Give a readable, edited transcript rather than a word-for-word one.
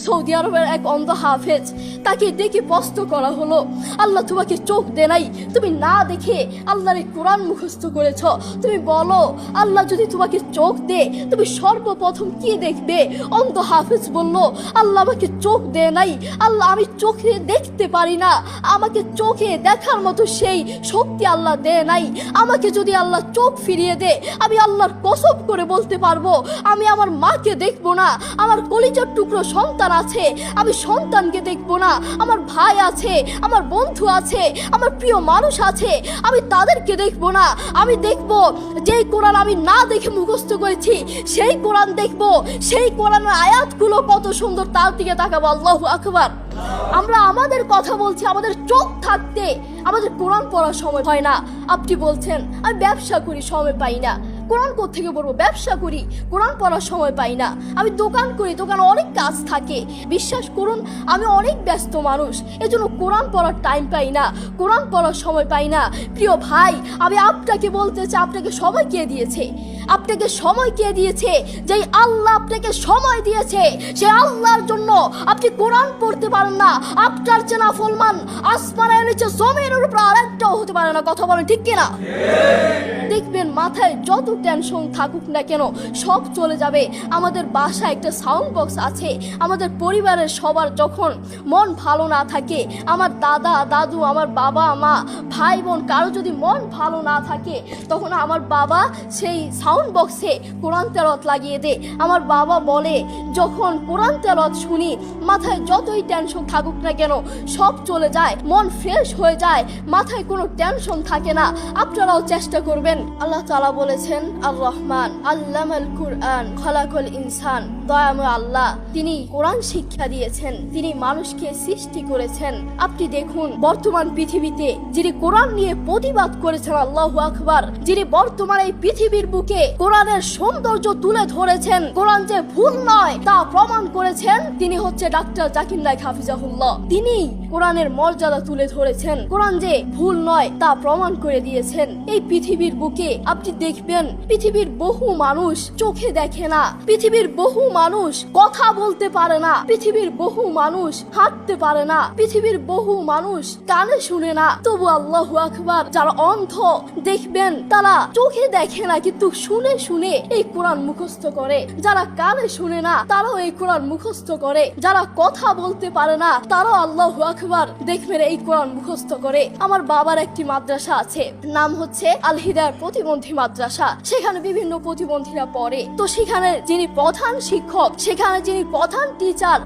Saudi আরবের এক অন্ধ হাফেজ, তাকে ডেকে প্রশ্ন করা হলো, আল্লাহ তোমাকে চোখ দে নাই, তুমি না দেখে আল্লাহর এই কোরআন মুখস্থ করেছ, তুমি বলো আল্লাহ যদি তোমাকে চোখ দে তুমি সর্বপ্রথম কি দেখবে? অন্ধ হাফেজ বলল, আল্লাহ আমাকে চোখ দে নাই, আল্লাহ আমি চোখে দেখতে পারি না, আমাকে চোখে দেখার মতো সেই শক্তি আল্লাহ দে নাই। আমাকে যদি আল্লাহ চোখ ফিরিয়ে দে, আমি আল্লাহর কসম করে বলতে পারবো আমি আমার মাকে দেখবো না, আমার কলিজার টুকরো সন্তান আছে আমি সন্তানকে দেখবো না, আমার ভাই আছে, আমার বন্ধু আছে, আমার প্রিয় মানুষ আছে আমি তাদেরকে দেখবো না। আমি দেখবো যেই কোরআন আমি না দেখে মুখস্থ করেছি সেই কোরআন দেখবো, সেই কোরআনের আয়াতগুলো কত সুন্দর তার দিকে তাকাবো। আল্লাহু আকবার। আমরা আমাদের কথা বলছি, আমাদের চোখ থাকতে আমাদের কোরআন পড়ার সময় হয় না। আপনি বলছেন আমি ব্যবসা করি সময় পাই না, কোরআন কোত্থেকে পড়বো? ব্যবসা করি কোরআন পড়ার সময় পাই না, আমি দোকান করি দোকানে অনেক কাজ থাকে, বিশ্বাস করুন আমি অনেক ব্যস্ত মানুষ, এজন্য কোরআন পড়ার টাইম পাই না, কোরআন পড়ার সময় পাই না। প্রিয় ভাই, আমি আপনাকে বলতে চাই আপনাকে সময় কে দিয়েছে? আপনাকে সময় কে দিয়েছে? যেই আল্লাহ আপনাকে সময় দিয়েছে সেই আল্লাহর জন্য আপনি কোরআন পড়তে পারেন না। আপনার চেনা ফলমান আসমানের নিচে জমিনের উপর আরেকটাও হতে পারে না। কথা বলেন ঠিক কিনা? দেখবেন মাথায় যত টেনশন থাকুক না কেন সব চলে যাবে। আমাদের বাসায় একটা সাউন্ড বক্স আছে, আমাদের পরিবারের সবার যখন মন ভালো না থাকে, আমার দাদা দাদু, আমার বাবা মা, ভাই বোন কারো যদি মন ভালো না থাকে, তখন আমার বাবা সেই সাউন্ড বক্সে কোরআন তেলাওয়াত লাগিয়ে দেয়। আমার বাবা বলে যখন কোরআন তেলাওয়াত শুনি মাথায় যতই টেনশন থাকুক না কেন সব চলে যায়, মন ফ্রেশ হয়ে যায়, মাথায় কোনো টেনশন থাকে না। আপনারাও চেষ্টা করবেন। আল্লাহ তাআলা বলেছেন আর রহমান আল্লামাল কুরআন খালাকাল ইনসান, দয়াময় আল্লাহ তিনি কোরআন শিক্ষা দিয়েছেন, তিনি মানুষকে সৃষ্টি করেছেন। আপনি দেখুন বর্তমান পৃথিবীতে যিনি কোরআন নিয়ে প্রতিবাদ করেছেন, আল্লাহু আকবার, যিনি বর্তমান এই পৃথিবীর বুকে কোরআনের সৌন্দর্য তুলে ধরেছেন, কোরআন যে ভুল নয় তা প্রমাণ করেছেন, তিনি হচ্ছে ডাক্তার জাকির নায়েক হাফিজাহুল্লাহ। তিনি কোরআনের মর্যাদা তুলে ধরেছেন, কোরআন যে ভুল নয় তা প্রমাণ করে দিয়েছেন। এই পৃথিবীর বুকে আপনি দেখবেন পৃথিবীর বহু মানুষ চোখে দেখে না, পৃথিবীর বহু মানুষ কথা বলতে পারে না, পৃথিবীর বহু মানুষ হাঁটতে পারে না, পৃথিবীর বহু মানুষ কানে শুনে না, তবু আল্লাহু আকবার যারা অন্ধ দেখবেন তারা চোখে দেখে না কিন্তু শুনে শুনে এই কোরআন মুখস্থ করে, যারা কানে শুনে না তারাও এই কোরআন মুখস্থ করে, যারা কথা বলতে পারে না তারাও আল্লাহু আকবার দেখবেন এই কোরআন মুখস্থ করে। আমার বাবার একটি মাদ্রাসা আছে, নাম হচ্ছে আল হিদায়াত প্রতিবন্ধী মাদ্রাসা, সেখানে বিভিন্ন প্রতিবন্ধীরা পড়ে। তো সেখানে যিনি প্রধান শিক্ষক, সেখানে যিনি প্রধান টিচার